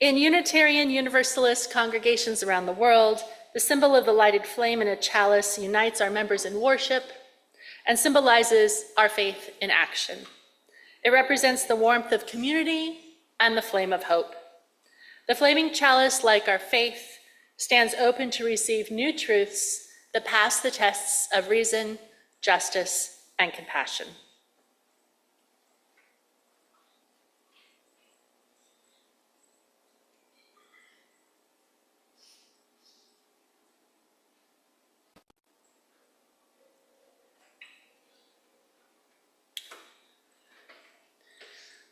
In Unitarian Universalist congregations around the world, the symbol of the lighted flame in a chalice unites our members in worship and symbolizes our faith in action. It represents the warmth of community and the flame of hope. The flaming chalice, like our faith, stands open to receive new truths that pass the tests of reason, justice, and compassion.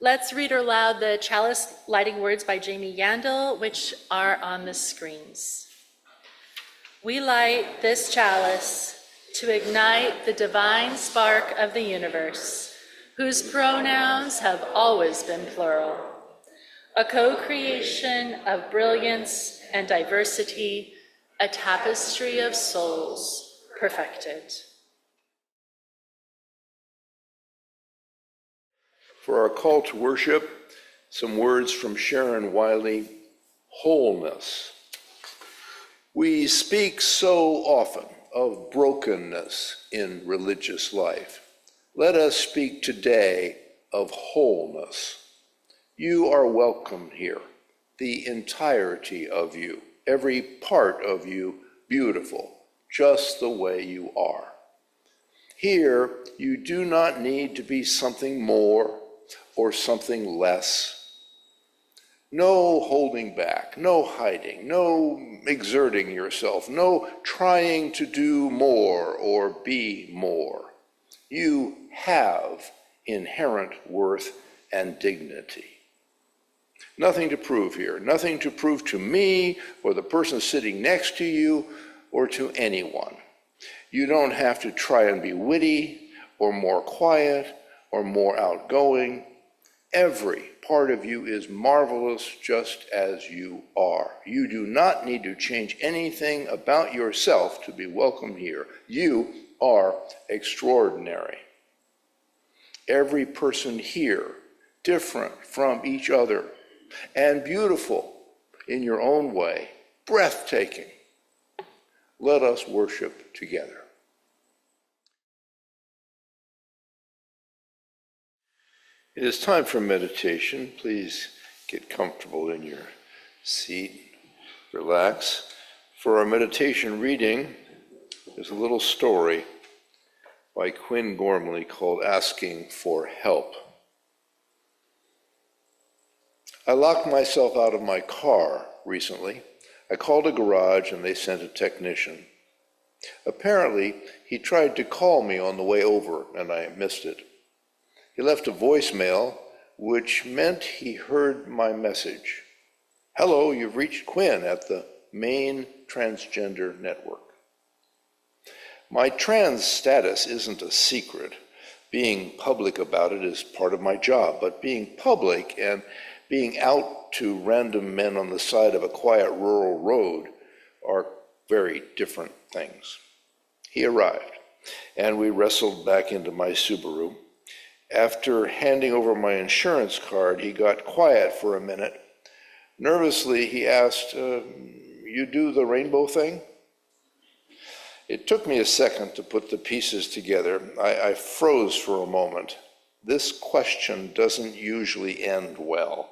Let's read aloud the chalice lighting words by Jamie Yandel, which are on the screens. We light this chalice to ignite the divine spark of the universe, whose pronouns have always been plural, a co-creation of brilliance and diversity, a tapestry of souls perfected. For our call to worship, some words from Sharon Wiley, wholeness. We speak so often of brokenness in religious life. Let us speak today of wholeness. You are welcome here, the entirety of you, every part of you beautiful, just the way you are. Here, you do not need to be something more or something less. No holding back, no hiding, no exerting yourself, no trying to do more or be more. You have inherent worth and dignity. Nothing to prove here, nothing to prove to me or the person sitting next to you or to anyone. You don't have to try and be witty or more quiet or more outgoing. Every part of you is marvelous just as you are. You do not need to change anything about yourself to be welcome here. You are extraordinary. Every person here, different from each other, and beautiful in your own way, breathtaking. Let us worship together. It is time for meditation. Please get comfortable in your seat, relax. For our meditation reading, there's a little story by Quinn Gormley called Asking for Help. I locked myself out of my car recently. I called a garage and they sent a technician. Apparently, he tried to call me on the way over and I missed it. He left a voicemail, which meant he heard my message. Hello, you've reached Quinn at the main transgender network. My trans status isn't a secret. Being public about it is part of my job, but being public and being out to random men on the side of a quiet rural road are very different things. He arrived, and we wrestled back into my Subaru. After handing over my insurance card, he got quiet for a minute. Nervously, he asked, you do the rainbow thing? It took me a second to put the pieces together. I froze for a moment. This question doesn't usually end well.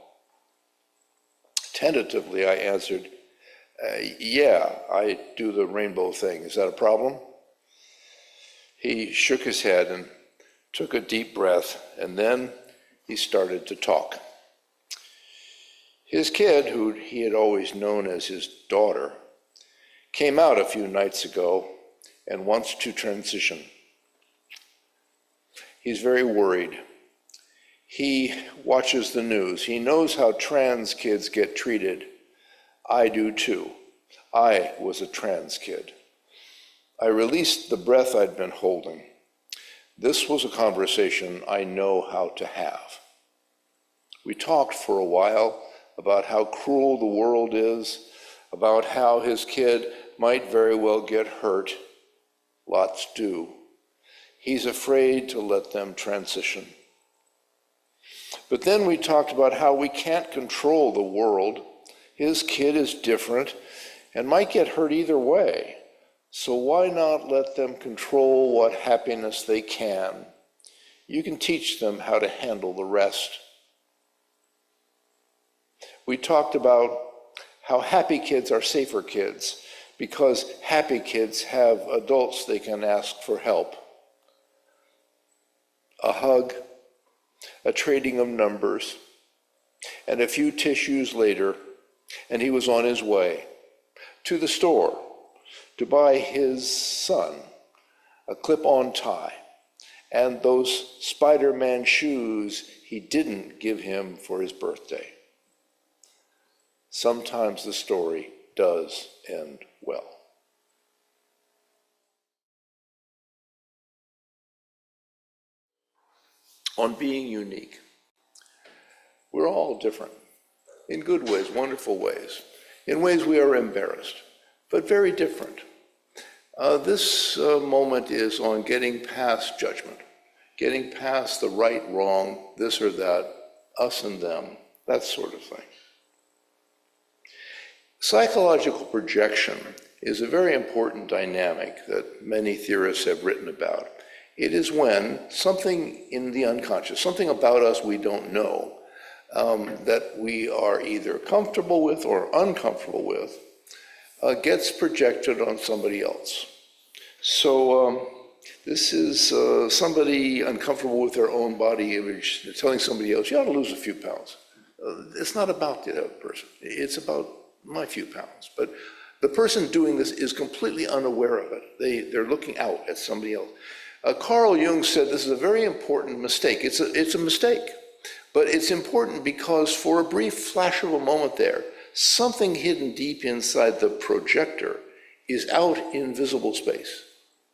Tentatively, I answered, yeah, I do the rainbow thing. Is that a problem? He shook his head and took a deep breath, and then he started to talk. His kid, who he had always known as his daughter, came out a few nights ago and wants to transition. He's very worried. He watches the news. He knows how trans kids get treated. I do too. I was a trans kid. I released the breath I'd been holding. This was a conversation I know how to have. We talked for a while about how cruel the world is, about how his kid might very well get hurt. Lots do. He's afraid to let them transition. But then we talked about how we can't control the world, His kid is different and might get hurt either way. So why not let them control what happiness they can? You can teach them how to handle the rest. We talked about how happy kids are safer kids because happy kids have adults they can ask for help. A hug, a trading of numbers, and a few tissues later, and he was on his way to the store to buy his son a clip-on tie and those Spider-Man shoes he didn't give him for his birthday. Sometimes the story does end well. On being unique. We're all different, in good ways, wonderful ways, in ways we are embarrassed, but very different. This moment is on getting past judgment, getting past the right, wrong, this or that, us and them, that sort of thing. Psychological projection is a very important dynamic that many theorists have written about. It is when something in the unconscious, something about us we don't know, that we are either comfortable with or uncomfortable with, gets projected on somebody else. So this is somebody uncomfortable with their own body image, telling somebody else, you ought to lose a few pounds. It's not about the other person. It's about my few pounds. But the person doing this is completely unaware of it. They're looking out at somebody else. Carl Jung said this is a very important mistake. It's a mistake, but it's important because for a brief flash of a moment there, something hidden deep inside the projector is out in visible space,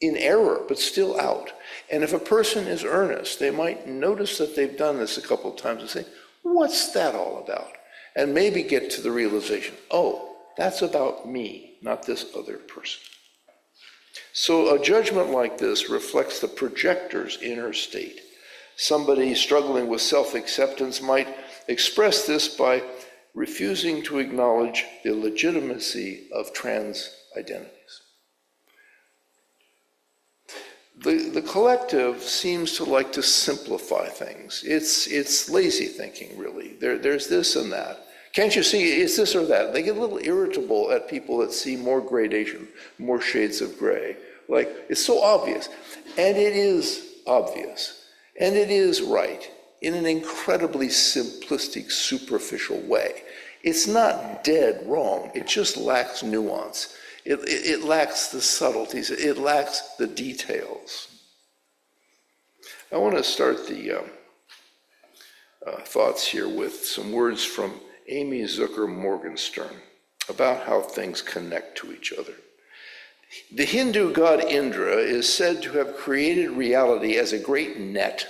in error, but still out. And if a person is earnest, they might notice that they've done this a couple of times and say, what's that all about? And maybe get to the realization, oh, that's about me, not this other person. So a judgment like this reflects the projector's inner state. Somebody struggling with self-acceptance might express this by refusing to acknowledge the legitimacy of trans identities. The collective seems to like to simplify things. It's lazy thinking, really. There's this and that. Can't you see it's this or that? They get a little irritable at people that see more gradation, more shades of gray. Like, it's so obvious. And it is obvious. And it is right in an incredibly simplistic, superficial way. It's not dead wrong. It just lacks nuance. It lacks the subtleties. It lacks the details. I want to start the thoughts here with some words from Amy Zucker Morgenstern about how things connect to each other. The Hindu god Indra is said to have created reality as a great net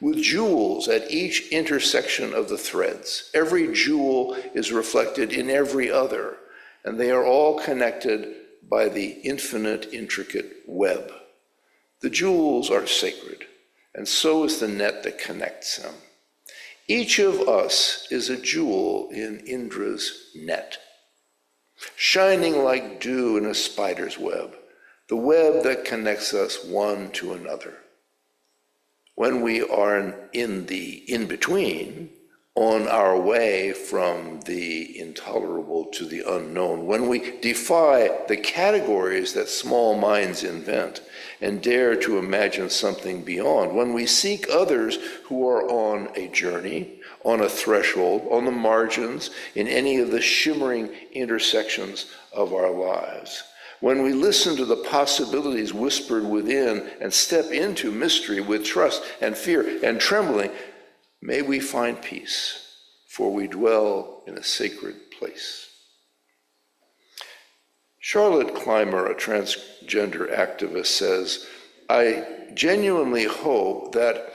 with jewels at each intersection of the threads. Every jewel is reflected in every other, and they are all connected by the infinite, intricate web. The jewels are sacred, and so is the net that connects them. Each of us is a jewel in Indra's net, shining like dew in a spider's web, the web that connects us one to another. When we are in the in-between, on our way from the intolerable to the unknown, when we defy the categories that small minds invent and dare to imagine something beyond, when we seek others who are on a journey, on a threshold, on the margins, in any of the shimmering intersections of our lives, when we listen to the possibilities whispered within and step into mystery with trust and fear and trembling, may we find peace, for we dwell in a sacred place. Charlotte Clymer, a transgender activist, says, I genuinely hope that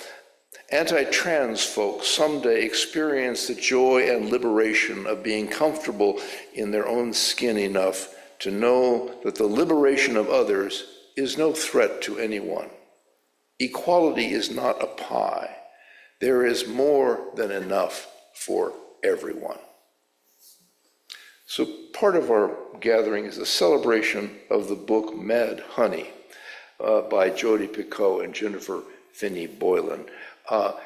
anti-trans folks someday experience the joy and liberation of being comfortable in their own skin enough to know that the liberation of others is no threat to anyone. Equality is not a pie. There is more than enough for everyone. So part of our gathering is a celebration of the book Mad Honey by Jodi Picoult and Jennifer Finney Boylan.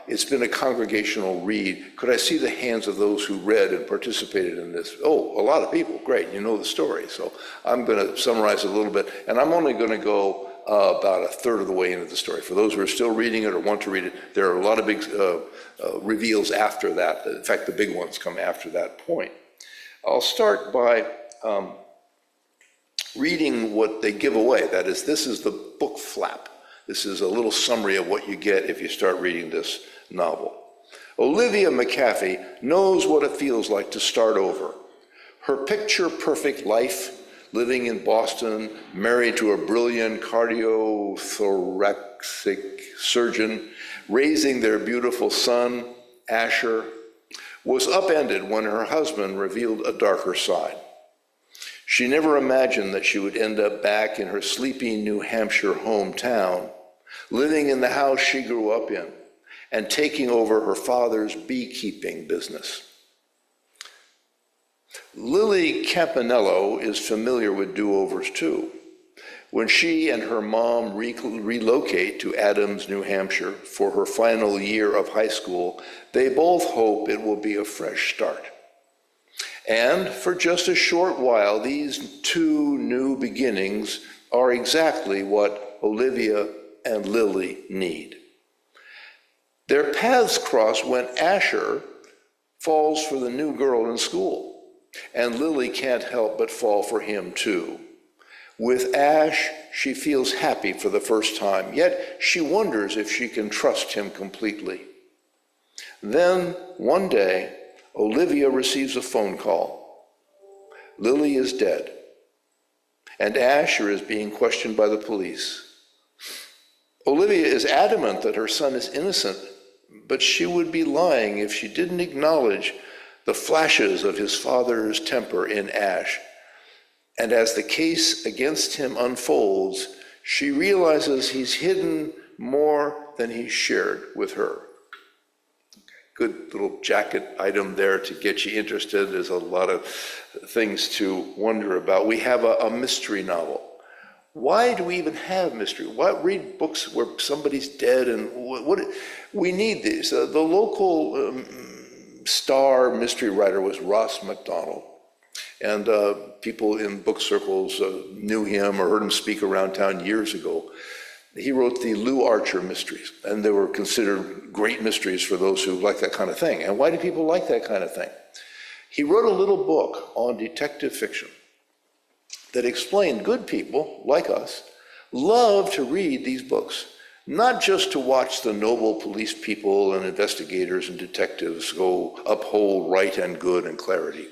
It's been a congregational read. Could I see the hands of those who read and participated in this? Oh, a lot of people. Great, you know the story. So I'm going to summarize a little bit, and I'm only going to go about a third of the way into the story. For those who are still reading it or want to read it, there are a lot of big reveals after that. In fact, the big ones come after that point. I'll start by reading what they give away. That is, this is the book flap. This is a little summary of what you get if you start reading this novel. Olivia McAfee knows what it feels like to start over. Her picture-perfect life, living in Boston, married to a brilliant cardiothoracic surgeon, raising their beautiful son, Asher, was upended when her husband revealed a darker side. She never imagined that she would end up back in her sleepy New Hampshire hometown, living in the house she grew up in, and taking over her father's beekeeping business. Lily Campanello is familiar with do-overs too. When she and her mom relocate to Adams, New Hampshire for her final year of high school, they both hope it will be a fresh start. And for just a short while, these two new beginnings are exactly what Olivia and Lily need. Their paths cross when Asher falls for the new girl in school, and Lily can't help but fall for him too. With Ash, she feels happy for the first time, yet she wonders if she can trust him completely. Then, one day, Olivia receives a phone call. Lily is dead, and Asher is being questioned by the police. Olivia is adamant that her son is innocent, but she would be lying if she didn't acknowledge the flashes of his father's temper in Ash. And as the case against him unfolds, she realizes he's hidden more than he's shared with her. Good little jacket item there to get you interested. There's a lot of things to wonder about. We have a mystery novel. Why do we even have mystery? Why read books where somebody's dead and what? We need these. The local star mystery writer was Ross MacDonald. And people in book circles knew him or heard him speak around town years ago. He wrote the Lou Archer mysteries, and they were considered great mysteries for those who like that kind of thing. And why do people like that kind of thing? He wrote a little book on detective fiction that explained good people, like us, love to read these books, not just to watch the noble police people and investigators and detectives go uphold right and good and clarity,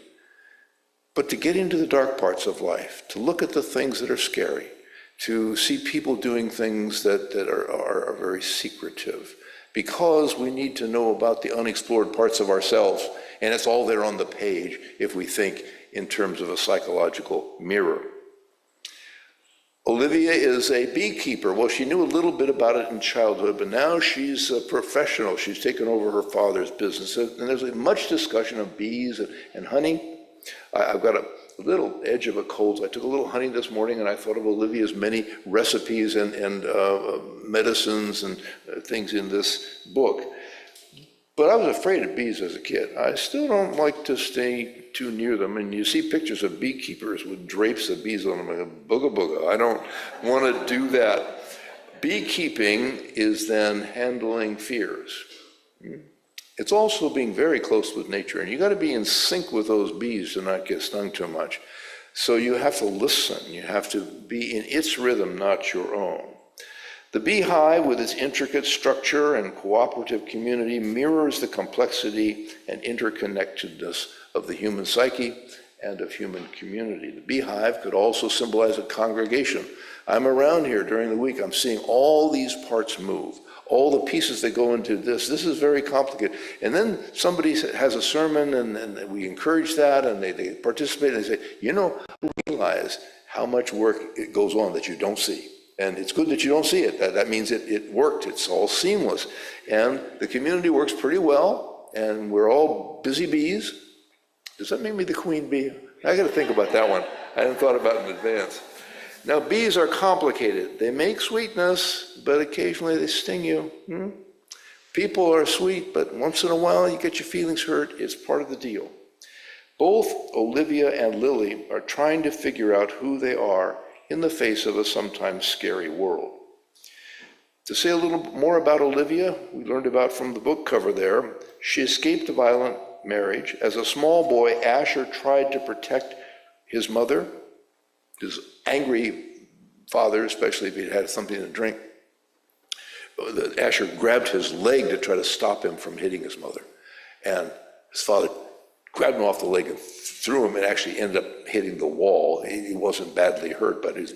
but to get into the dark parts of life, to look at the things that are scary, to see people doing things that are very secretive, because we need to know about the unexplored parts of ourselves, and it's all there on the page if we think in terms of a psychological mirror. Olivia is a beekeeper. Well, she knew a little bit about it in childhood, but now she's a professional. She's taken over her father's business, and there's much discussion of bees and honey. I've got a little edge of a cold. I took a little honey this morning, and I thought of Olivia's many recipes and medicines and things in this book. But I was afraid of bees as a kid. I still don't like to stay too near them. And you see pictures of beekeepers with drapes of bees on them, like a booga booga. I don't want to do that. Beekeeping is then handling fears. It's also being very close with nature, and you got to be in sync with those bees to not get stung too much. So you have to listen. You have to be in its rhythm, not your own. The beehive, with its intricate structure and cooperative community, mirrors the complexity and interconnectedness of the human psyche and of human community. The beehive could also symbolize a congregation. I'm around here during the week. I'm seeing all these parts move, all the pieces that go into this. This is very complicated. And then somebody has a sermon, and we encourage that, and they participate, and they say, realize how much work it goes on that you don't see. And it's good that you don't see it. That means it worked. It's all seamless. And the community works pretty well, and we're all busy bees. Does that make me the queen bee? I got to think about that one. I hadn't thought about it in advance. Now, bees are complicated. They make sweetness, but occasionally they sting you. People are sweet, but once in a while you get your feelings hurt. It's part of the deal. Both Olivia and Lily are trying to figure out who they are in the face of a sometimes scary world. To say a little more about Olivia, we learned about from the book cover there, she escaped a violent marriage. As a small boy, Asher tried to protect his mother, his angry father, especially if he'd had something to drink. Asher grabbed his leg to try to stop him from hitting his mother. And his father grabbed him off the leg and threw him and actually ended up hitting the wall. He wasn't badly hurt, but he was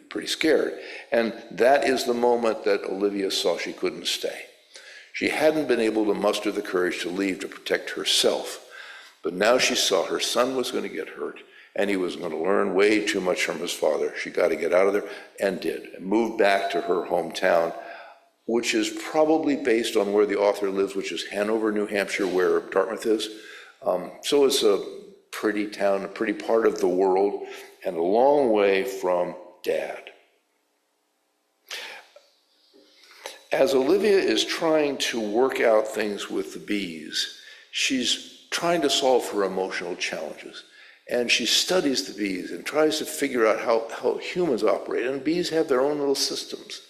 pretty scared. And that is the moment that Olivia saw she couldn't stay. She hadn't been able to muster the courage to leave to protect herself. But now she saw her son was going to get hurt, and he was going to learn way too much from his father. She got to get out of there, and did. And moved back to her hometown, which is probably based on where the author lives, which is Hanover, New Hampshire, where Dartmouth is. So it's a pretty town, a pretty part of the world, and a long way from Dad. As Olivia is trying to work out things with the bees, she's trying to solve her emotional challenges. And she studies the bees and tries to figure out how humans operate. And bees have their own little systems.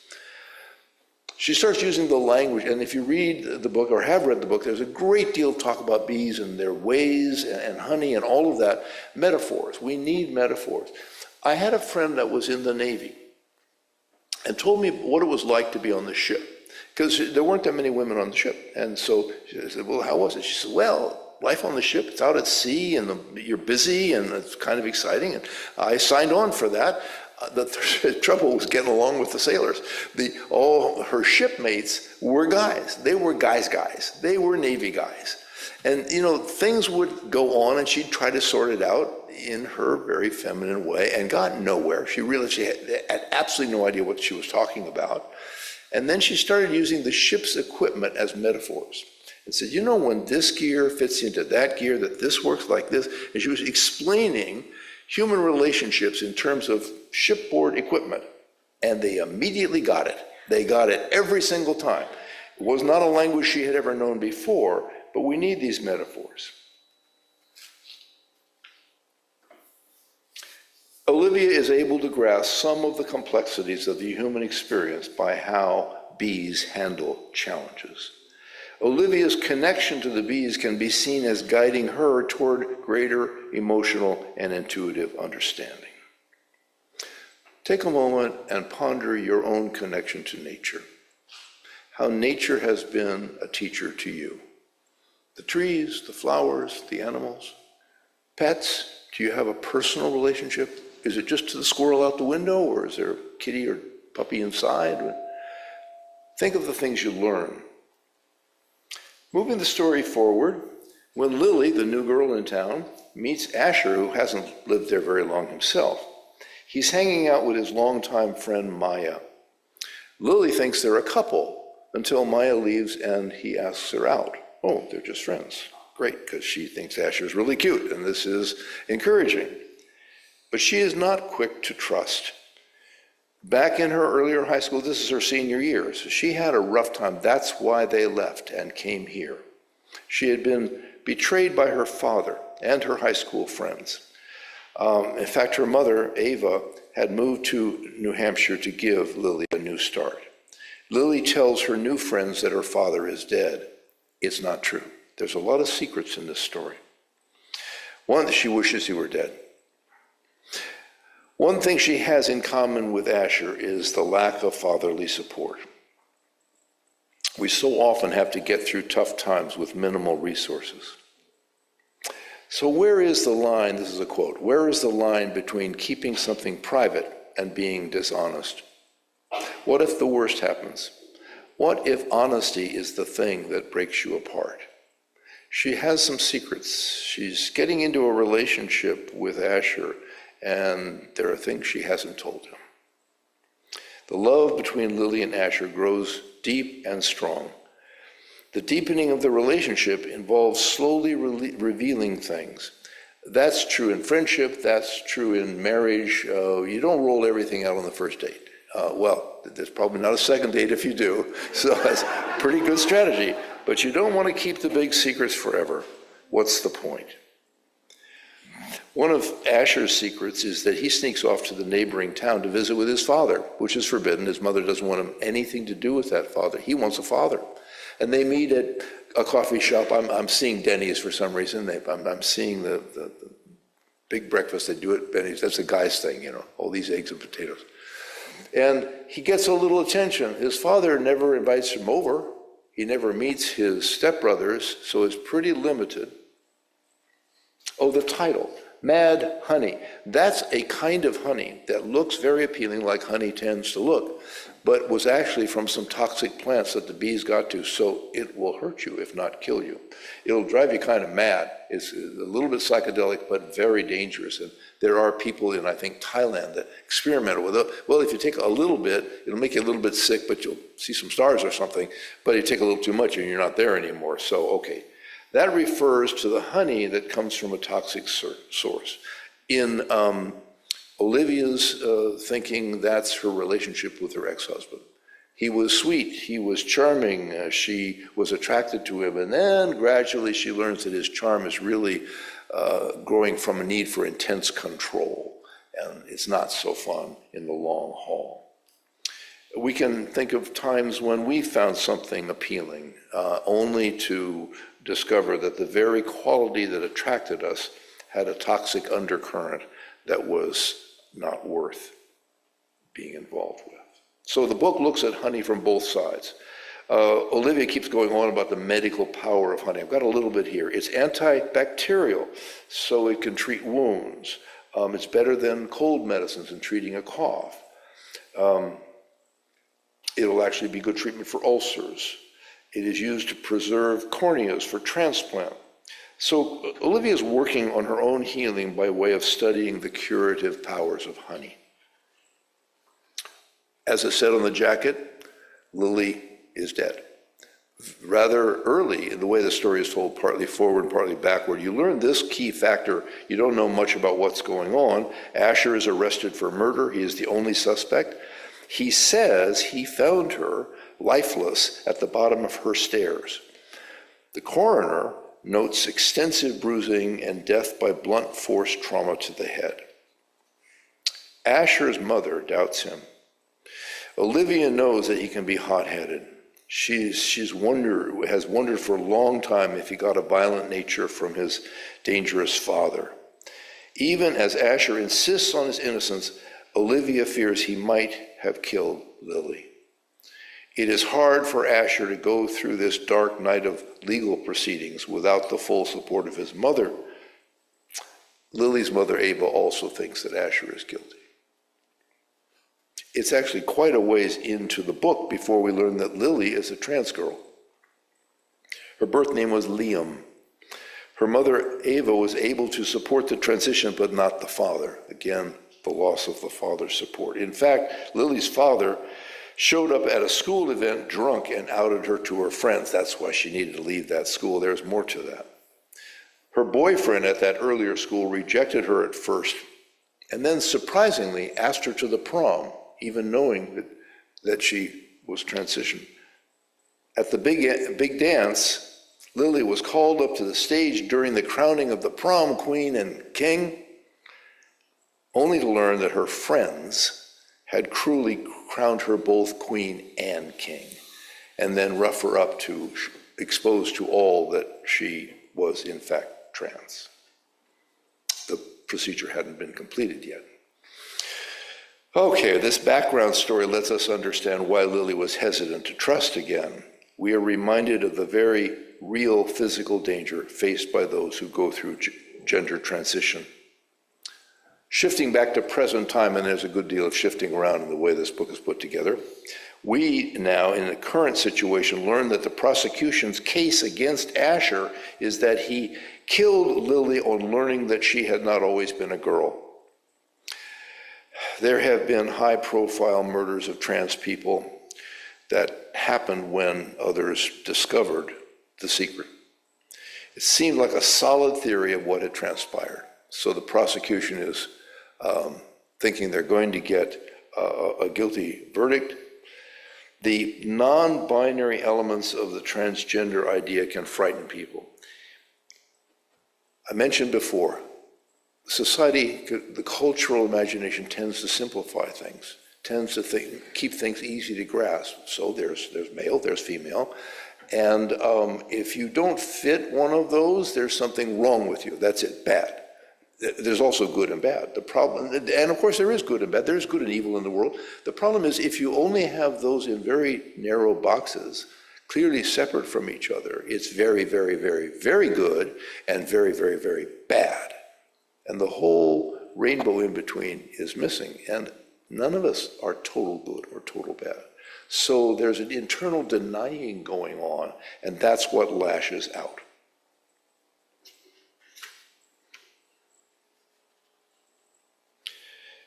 She starts using the language, and if you read the book or have read the book, there's a great deal of talk about bees and their ways and honey and all of that. Metaphors. We need metaphors. I had a friend that was in the Navy and told me what it was like to be on the ship, because there weren't that many women on the ship. And so I said, well, how was it? She said, well, life on the ship, it's out at sea, and you're busy, and it's kind of exciting. And I signed on for that. The trouble was getting along with the sailors. All her shipmates were guys. They were guys. They were Navy guys. And, things would go on, and she'd try to sort it out in her very feminine way and got nowhere. She realized she had absolutely no idea what she was talking about. And then she started using the ship's equipment as metaphors and said, when this gear fits into that gear, that this works like this. And she was explaining human relationships in terms of shipboard equipment. And they immediately got it. They got it every single time. It was not a language she had ever known before, but we need these metaphors. Olivia is able to grasp some of the complexities of the human experience by how bees handle challenges. Olivia's connection to the bees can be seen as guiding her toward greater emotional and intuitive understanding. Take a moment and ponder your own connection to nature, how nature has been a teacher to you. The trees, the flowers, the animals, pets. Do you have a personal relationship? Is it just to the squirrel out the window, or is there a kitty or puppy inside? Think of the things you learn. Moving the story forward, when Lily, the new girl in town, meets Asher, who hasn't lived there very long himself, he's hanging out with his longtime friend Maya. Lily thinks they're a couple until Maya leaves and he asks her out. Oh, they're just friends. Great, because she thinks Asher's really cute, and this is encouraging. But she is not quick to trust. Back in her earlier high school, this is her senior year, so she had a rough time. That's why they left and came here. She had been betrayed by her father and her high school friends. In fact, her mother, Ava, had moved to New Hampshire to give Lily a new start. Lily tells her new friends that her father is dead. It's not true. There's a lot of secrets in this story. One, she wishes he were dead. One thing she has in common with Asher is the lack of fatherly support. We so often have to get through tough times with minimal resources. So where is the line, this is a quote, where is the line between keeping something private and being dishonest? What if the worst happens? What if honesty is the thing that breaks you apart? She has some secrets. She's getting into a relationship with Asher, and there are things she hasn't told him. The love between Lily and Asher grows deep and strong. The deepening of the relationship involves slowly revealing things, That's true in friendship, that's true in marriage. You don't roll everything out on the first date. Well, there's probably not a second date if you do, so that's a pretty good strategy. But you don't want to keep the big secrets forever. What's the point? One of Asher's secrets is that he sneaks off to the neighboring town to visit with his father, which is forbidden. His mother doesn't want him anything to do with that father. He wants a father. And they meet at a coffee shop. I'm seeing Denny's for some reason. I'm seeing the big breakfast they do at Denny's. That's a guy's thing, you know, all these eggs and potatoes. And he gets a little attention. His father never invites him over. He never meets his stepbrothers, so it's pretty limited. Oh, the title, Mad Honey. That's a kind of honey that looks very appealing, like honey tends to look, but was actually from some toxic plants that the bees got to, so it will hurt you, if not kill you. It'll drive you kind of mad. It's a little bit psychedelic, but very dangerous. And there are people in, I think, Thailand that experimented with it. Well, if you take a little bit, it'll make you a little bit sick, but you'll see some stars or something. But you take a little too much and you're not there anymore. So, okay. That refers to the honey that comes from a toxic source. In Olivia's thinking, that's her relationship with her ex-husband. He was sweet, he was charming, she was attracted to him, and then gradually she learns that his charm is really growing from a need for intense control, and it's not so fun in the long haul. We can think of times when we found something appealing, only to discover that the very quality that attracted us had a toxic undercurrent that was not worth being involved with. So the book looks at honey from both sides. Olivia keeps going on about the medical power of honey. I've got a little bit here. It's antibacterial, so it can treat wounds. It's better than cold medicines in treating a cough. It'll actually be good treatment for ulcers. It is used to preserve corneas for transplant. So Olivia's working on her own healing by way of studying the curative powers of honey. As it said on the jacket, Lily is dead. Rather early in the way the story is told, partly forward, partly backward, you learn this key factor. You don't know much about what's going on. Asher is arrested for murder. He is the only suspect. He says he found her lifeless at the bottom of her stairs. The coroner notes extensive bruising and death by blunt force trauma to the head. Asher's mother doubts him. Olivia knows that he can be hot-headed. Has wondered for a long time if he got a violent nature from his dangerous father. Even as Asher insists on his innocence, Olivia fears he might have killed Lily. It is hard for Asher to go through this dark night of legal proceedings without the full support of his mother. Lily's mother, Ava, also thinks that Asher is guilty. It's actually quite a ways into the book before we learn that Lily is a trans girl. Her birth name was Liam. Her mother, Ava, was able to support the transition, but not the father. Again, the loss of the father's support. In fact, Lily's father showed up at a school event drunk and outed her to her friends. That's why she needed to leave that school. There's more to that. Her boyfriend at that earlier school rejected her at first, and then surprisingly asked her to the prom, even knowing that she was transitioned. At the big dance, Lily was called up to the stage during the crowning of the prom queen and king, only to learn that her friends had cruelly crowned her both queen and king, and then rough her up to expose to all that she was in fact trans. The procedure hadn't been completed yet. Okay, this background story lets us understand why Lily was hesitant to trust again. We are reminded of the very real physical danger faced by those who go through gender transition. Shifting back to present time, and there's a good deal of shifting around in the way this book is put together, we now, in the current situation, learn that the prosecution's case against Asher is that he killed Lily on learning that she had not always been a girl. There have been high-profile murders of trans people that happened when others discovered the secret. It seemed like a solid theory of what had transpired. So the prosecution is thinking they're going to get a guilty verdict. The non-binary elements of the transgender idea can frighten people. I mentioned before, society, the cultural imagination tends to simplify things, tends to keep things easy to grasp. So there's male, there's female, and if you don't fit one of those, there's something wrong with you. That's it, bad. There's also good and bad. The problem, and of course there is good and bad, there's good and evil in the world. The problem is if you only have those in very narrow boxes, clearly separate from each other, it's very, very, very, very good and very, very, very bad. And the whole rainbow in between is missing. And none of us are total good or total bad. So there's an internal denying going on, and that's what lashes out.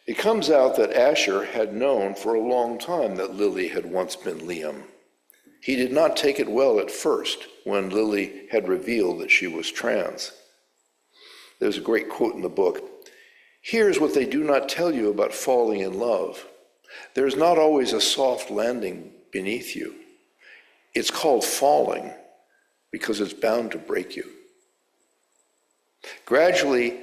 It comes out that Asher had known for a long time that Lily had once been Liam. He did not take it well at first when Lily had revealed that she was trans. There's a great quote in the book. Here's what they do not tell you about falling in love. There's not always a soft landing beneath you. It's called falling because it's bound to break you. Gradually,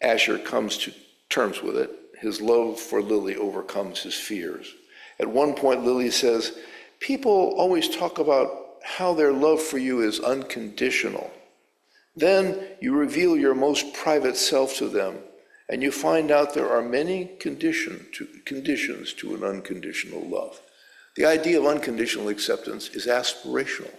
Asher comes to terms with it. His love for Lily overcomes his fears. At one point, Lily says, people always talk about how their love for you is unconditional. Then you reveal your most private self to them, and you find out there are many conditions to an unconditional love. The idea of unconditional acceptance is aspirational.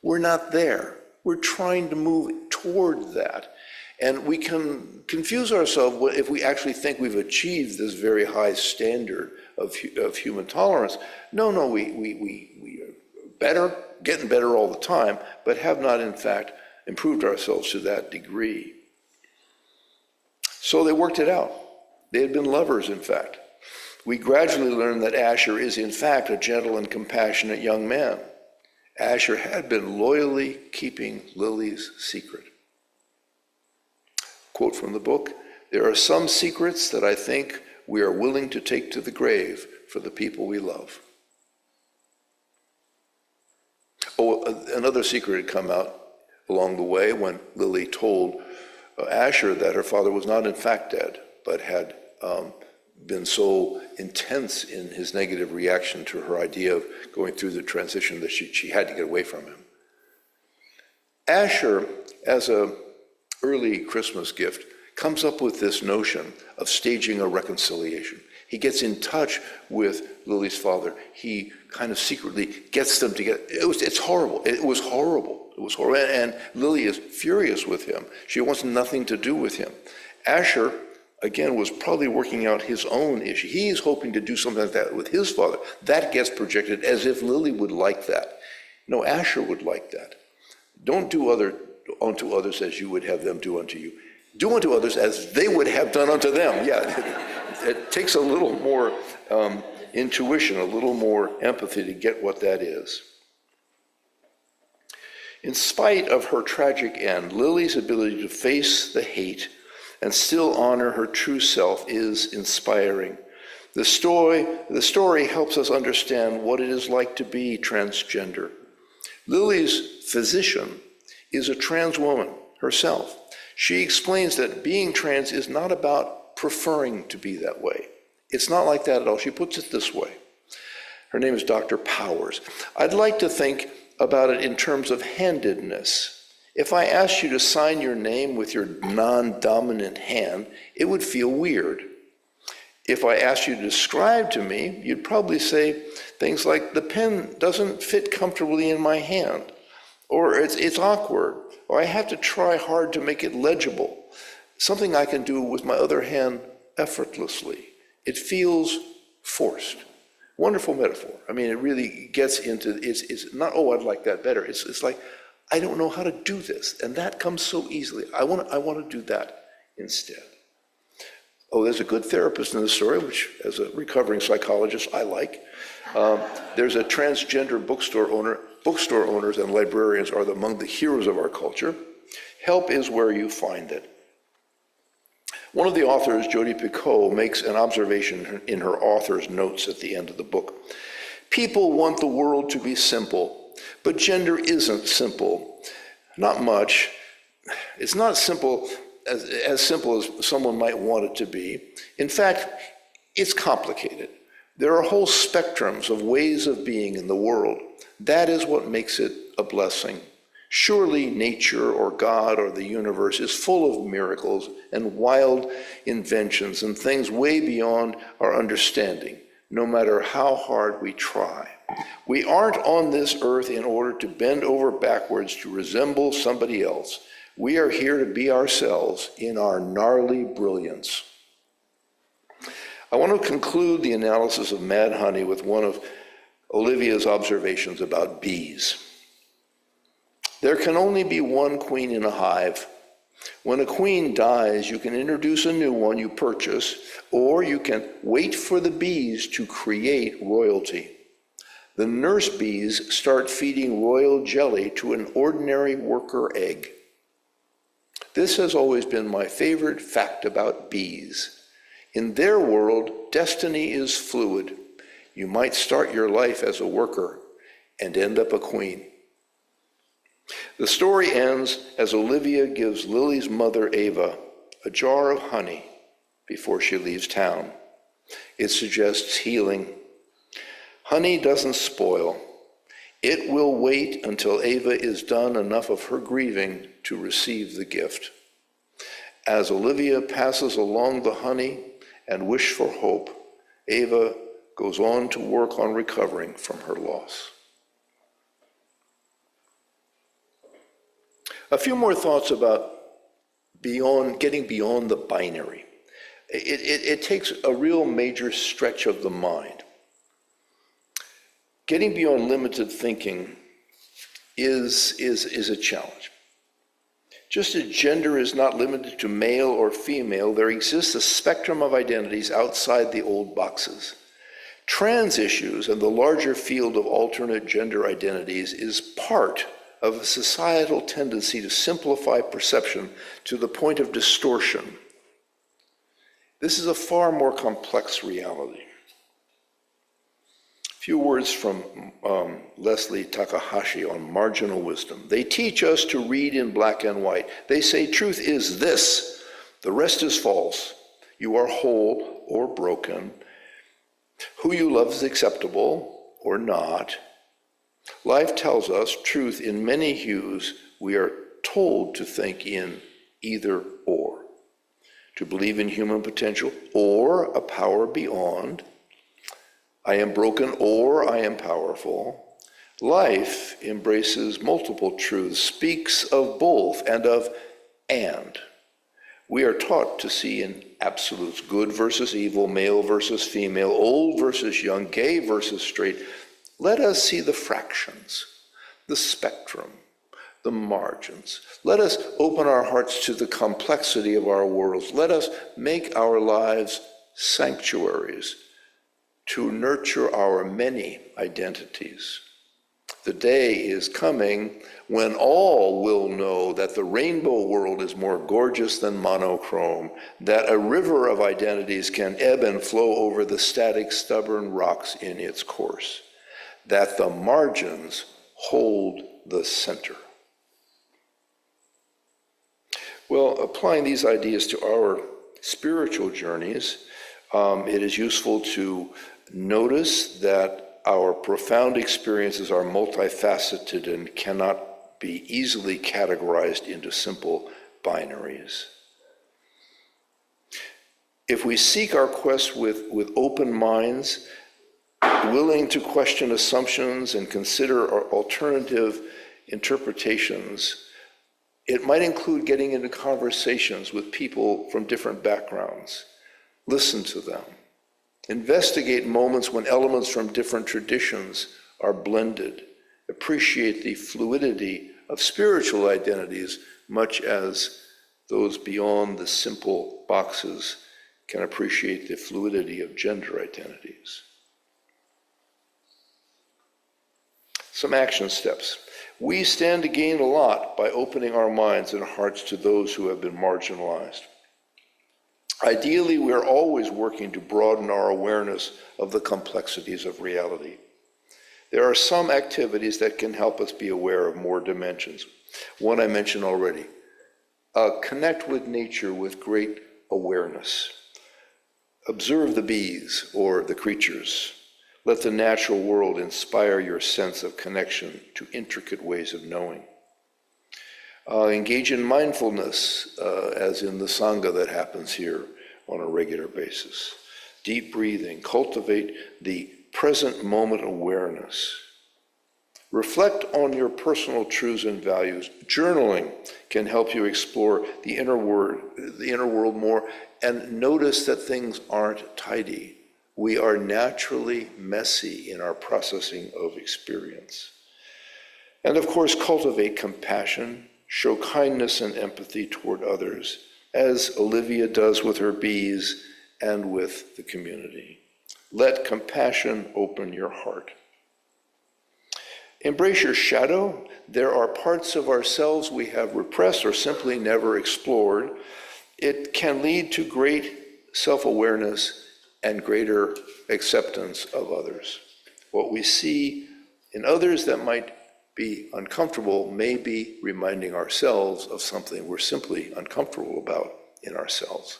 We're not there. We're trying to move toward that. And we can confuse ourselves if we actually think we've achieved this very high standard of human tolerance. No, we are better, getting better all the time, but have not, in fact, improved ourselves to that degree. So they worked it out. They had been lovers, in fact. We gradually learned that Asher is, in fact, a gentle and compassionate young man. Asher had been loyally keeping Lily's secret. Quote from the book, there are some secrets that I think we are willing to take to the grave for the people we love. Oh, another secret had come out along the way when Lily told Asher that her father was not in fact dead, but had been so intense in his negative reaction to her idea of going through the transition that she had to get away from him. Asher, as an early Christmas gift, comes up with this notion of staging a reconciliation. He gets in touch with Lily's father. He kind of secretly gets them together. It's horrible. It was horrible. It was horrible. And Lily is furious with him. She wants nothing to do with him. Asher, again, was probably working out his own issue. He's hoping to do something like that with his father. That gets projected as if Lily would like that. No, Asher would like that. Don't do unto others as you would have them do unto you. Do unto others as they would have done unto them. Yeah, it takes a little more intuition, a little more empathy to get what that is. In spite of her tragic end, Lily's ability to face the hate and still honor her true self is inspiring. The story helps us understand what it is like to be transgender. Lily's physician is a trans woman herself. She explains that being trans is not about preferring to be that way. It's not like that at all. She puts it this way. Her name is Dr. Powers. I'd like to think about it in terms of handedness. If I asked you to sign your name with your non-dominant hand, it would feel weird. If I asked you to describe to me, you'd probably say things like, the pen doesn't fit comfortably in my hand, or it's awkward, or I have to try hard to make it legible, something I can do with my other hand effortlessly. It feels forced. Wonderful metaphor. I mean, it really gets into, it's not, oh, I'd like that better. It's like, I don't know how to do this, and that comes so easily. I want to do that instead. Oh, there's a good therapist in the story, which, as a recovering psychologist, I like. There's a transgender bookstore owner. Bookstore owners and librarians are among the heroes of our culture. Help is where you find it. One of the authors, Jodi Picoult, makes an observation in her author's notes at the end of the book. People want the world to be simple, but gender isn't simple. Not much. It's not simple as simple as someone might want it to be. In fact, it's complicated. There are whole spectrums of ways of being in the world. That is what makes it a blessing. Surely nature or God or the universe is full of miracles and wild inventions and things way beyond our understanding, no matter how hard we try. We aren't on this earth in order to bend over backwards to resemble somebody else. We are here to be ourselves in our gnarly brilliance. I want to conclude the analysis of Mad Honey with one of Olivia's observations about bees. There can only be one queen in a hive. When a queen dies, you can introduce a new one you purchase, or you can wait for the bees to create royalty. The nurse bees start feeding royal jelly to an ordinary worker egg. This has always been my favorite fact about bees. In their world, destiny is fluid. You might start your life as a worker and end up a queen. The story ends as Olivia gives Lily's mother, Ava, a jar of honey before she leaves town. It suggests healing. Honey doesn't spoil. It will wait until Ava is done enough of her grieving to receive the gift. As Olivia passes along the honey and wish for hope, Ava goes on to work on recovering from her loss. A few more thoughts about getting beyond the binary. It takes a real major stretch of the mind. Getting beyond limited thinking is a challenge. Just as gender is not limited to male or female, there exists a spectrum of identities outside the old boxes. Trans issues and the larger field of alternate gender identities is part of a societal tendency to simplify perception to the point of distortion. This is a far more complex reality. A few words from Leslie Takahashi on marginal wisdom. They teach us to read in black and white. They say truth is this, the rest is false. You are whole or broken. Who you love is acceptable or not. Life tells us truth in many hues. We are told to think in either or, to believe in human potential or a power beyond. I am broken or I am powerful. Life embraces multiple truths, speaks of both and of and. We are taught to see in absolutes, good versus evil, male versus female, old versus young, gay versus straight. Let us see the fractions, the spectrum, the margins. Let us open our hearts to the complexity of our worlds. Let us make our lives sanctuaries to nurture our many identities. The day is coming when all will know that the rainbow world is more gorgeous than monochrome, that a river of identities can ebb and flow over the static, stubborn rocks in its course, that the margins hold the center. Well, applying these ideas to our spiritual journeys, it is useful to notice that our profound experiences are multifaceted and cannot be easily categorized into simple binaries. If we seek our quest with open minds, willing to question assumptions and consider our alternative interpretations, it might include getting into conversations with people from different backgrounds. Listen to them. Investigate moments when elements from different traditions are blended. Appreciate the fluidity of spiritual identities, much as those beyond the simple boxes can appreciate the fluidity of gender identities. Some action steps. We stand to gain a lot by opening our minds and hearts to those who have been marginalized. Ideally, we are always working to broaden our awareness of the complexities of reality. There are some activities that can help us be aware of more dimensions. One I mentioned already. Connect with nature with great awareness. Observe the bees or the creatures. Let the natural world inspire your sense of connection to intricate ways of knowing. Engage in mindfulness, as in the Sangha that happens here on a regular basis. Deep breathing, cultivate the present moment awareness. Reflect on your personal truths and values. Journaling can help you explore the inner world more and notice that things aren't tidy. We are naturally messy in our processing of experience. And of course, cultivate compassion. Show kindness and empathy toward others, as Olivia does with her bees and with the community. Let compassion open your heart. Embrace your shadow. There are parts of ourselves we have repressed or simply never explored. It can lead to great self-awareness and greater acceptance of others. What we see in others that might be uncomfortable may be reminding ourselves of something we're simply uncomfortable about in ourselves.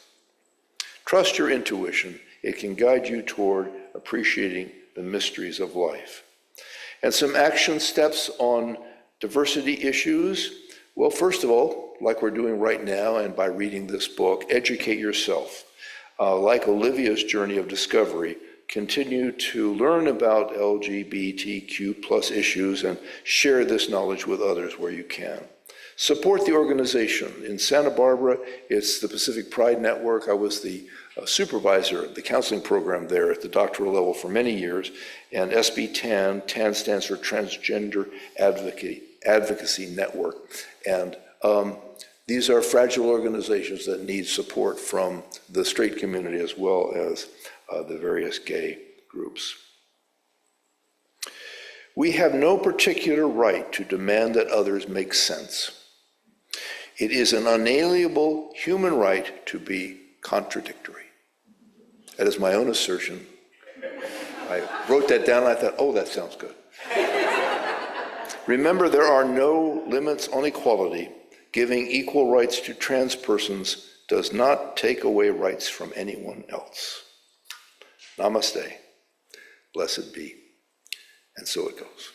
Trust your intuition. It can guide you toward appreciating the mysteries of life. And some action steps on diversity issues. Well, first of all, like we're doing right now and by reading this book, educate yourself. Like Olivia's journey of discovery, continue to learn about LGBTQ plus issues and share this knowledge with others where you can. Support the organization. In Santa Barbara, it's the Pacific Pride Network. I was the supervisor of the counseling program there at the doctoral level for many years. And SB TAN, TAN stands for Transgender Advocacy Network. And these are fragile organizations that need support from the straight community as well as the various gay groups. We have no particular right to demand that others make sense. It is an unalienable human right to be contradictory. That is my own assertion. I wrote that down and I thought, oh, that sounds good. Remember, there are no limits on equality. Giving equal rights to trans persons does not take away rights from anyone else. Namaste. Blessed be. And so it goes.